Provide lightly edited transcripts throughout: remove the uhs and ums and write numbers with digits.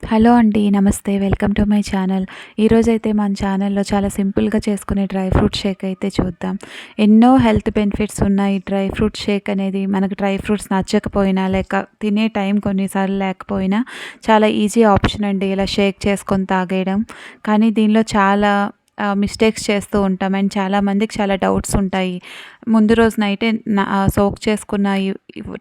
Hello అండి. నమస్తే. Welcome to my channel. ఈరోజైతే మన ఛానల్‌లో చాలా సింపుల్‌గా చేసుకునే డ్రై ఫ్రూట్ షేక్ అయితే చూద్దాం. ఎన్నో హెల్త్ బెనిఫిట్స్ ఉన్న ఈ డ్రై ఫ్రూట్ షేక్ అనేది మనకు డ్రై ఫ్రూట్స్ నచ్చకపోయినా, లేక తినే టైం కొన్నిసార్లు లేకపోయినా చాలా ఈజీ ఆప్షన్ అండి ఇలా షేక్ చేసుకొని తాగేయడం. కానీ దీనిలో చాలా మిస్టేక్స్ చేస్తూ ఉంటాం. అండ్ చాలామందికి చాలా డౌట్స్ ఉంటాయి. ముందు రోజు నైటే సోక్ చేసుకున్న ఈ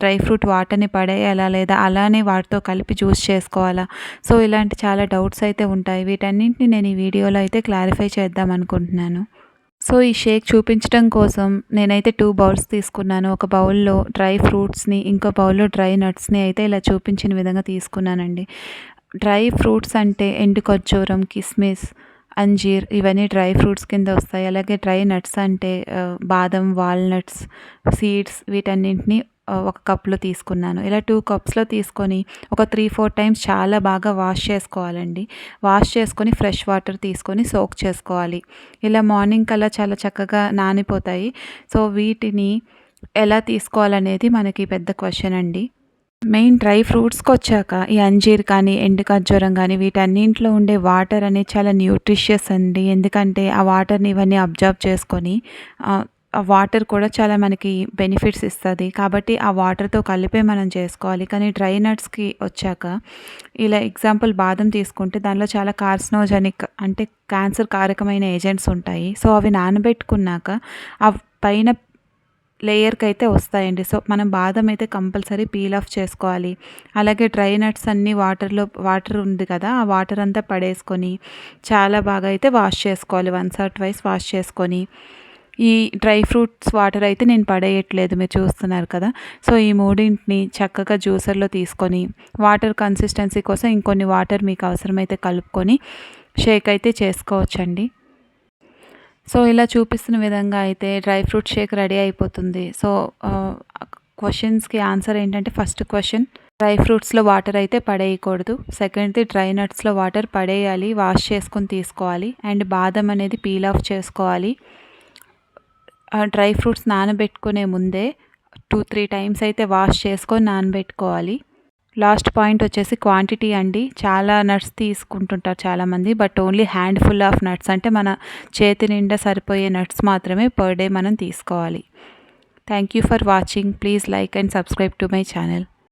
డ్రై ఫ్రూట్ వాటర్‌ని పడేయాలా? లేదా అలానే వాటితో కలిపి జ్యూస్ చేసుకోవాలా? సో, ఇలాంటి చాలా డౌట్స్ అయితే ఉంటాయి. వీటన్నింటిని నేను ఈ వీడియోలో అయితే క్లారిఫై చేద్దాం అనుకుంటున్నాను. సో, ఈ షేక్ చూపించడం కోసం నేనైతే 2 బౌల్స్ తీసుకున్నాను. ఒక బౌల్‌లో డ్రై ఫ్రూట్స్‌ని, ఇంకో బౌల్‌లో డ్రై నట్స్‌ని అయితే ఇలా చూపించిన విధంగా తీసుకున్నానండి. డ్రై ఫ్రూట్స్ అంటే ఎండు ఖర్జూరం, కిస్మిస్, అంజీర్ ఇవన్నీ డ్రై ఫ్రూట్స్ కింద వస్తాయి. అలాగే డ్రై నట్స్ అంటే బాదం, వాల్‌నట్స్, సీడ్స్ వీటన్నింటిని ఒక కప్‌లో తీసుకున్నాను. ఇలా 2 కప్స్‌లో తీసుకొని ఒక 3, 4 టైమ్స్ చాలా బాగా వాష్ చేసుకోవాలండి. వాష్ చేసుకొని ఫ్రెష్ వాటర్ తీసుకొని సోక్ చేసుకోవాలి. ఇలా మార్నింగ్ కల్లా చాలా చక్కగా నానిపోతాయి. సో, వీటిని ఎలా తీసుకోవాలనేది మనకి పెద్ద క్వెషన్ అండి. మెయిన్ డ్రై ఫ్రూట్స్‌కొచ్చాక ఈ అంజీర్ కానీ, ఎండు ఖర్జూరం గానీ వీటన్నింటిలో ఉండే వాటర్ అనేది చాలా న్యూట్రిషియస్ అండి. ఎందుకంటే ఆ వాటర్‌ని ఇవన్నీ అబ్జర్బ్ చేసుకొని ఆ వాటర్ కూడా చాలా మనకి బెనిఫిట్స్ ఇస్తది. కాబట్టి ఆ వాటర్‌తో కలిపే మనం చేసుకోవాలి. కానీ డ్రై నట్స్‌కి వచ్చాక ఇలా ఎగ్జాంపుల్ బాదం తీసుకుంటే దానిలో చాలా కార్సినోజెనిక్ అంటే క్యాన్సర్ కారకమైన ఏజెంట్స్ ఉంటాయి. సో, అవి నానబెట్టుకున్నాక ఆ పైన లేయర్‌కైతే వస్తాయండి. సో, మనం బాదం అయితే కంపల్సరీ పీల్ ఆఫ్ చేసుకోవాలి. అలాగే డ్రై నట్స్ అన్నీ వాటర్ ఉంది కదా! ఆ వాటర్ అంతా పడేసుకొని చాలా బాగా అయితే వాష్ చేసుకోవాలి. వన్స్ ఆర్ ట్వైస్ వాష్ చేసుకొని, ఈ డ్రై ఫ్రూట్స్ వాటర్ అయితే నేను పడేయట్లేదు మీరు చూస్తున్నారు కదా! సో, ఈ మూడింటిని చక్కగా జ్యూసర్‌లో తీసుకొని వాటర్ కన్సిస్టెన్సీ కోసం ఇంకొన్ని వాటర్ మీకు అవసరమైతే కలుపుకొని షేక్ అయితే చేసుకోవచ్చండి. సో, ఇలా చూపిస్తున్న విధంగా అయితే డ్రై ఫ్రూట్ షేక్ రెడీ అయిపోతుంది. సో, క్వెషన్స్‌కి ఆన్సర్ ఏంటంటే ఫస్ట్ క్వెషన్ డ్రై ఫ్రూట్స్‌లో వాటర్ అయితే పడేయకూడదు. సెకండ్‌ది డ్రై నట్స్‌లో వాటర్ పడేయాలి. వాష్ చేసుకొని తీసుకోవాలి. అండ్ బాదం అనేది పీల్ ఆఫ్ చేసుకోవాలి. డ్రై ఫ్రూట్స్ నానబెట్టుకునే ముందే 2, 3 టైమ్స్ అయితే వాష్ చేసుకొని నానబెట్టుకోవాలి. లాస్ట్ పాయింట్ వచ్చేసి క్వాంటిటీ అండి. చాలా నట్స్ తీసుకుంటుంటారు చాలామంది. But only handful of nuts అంటే మన చేతి నిండా సరిపోయే నట్స్ మాత్రమే పర్ డే మనం తీసుకోవాలి. Thank you for watching. Please like and subscribe to my channel.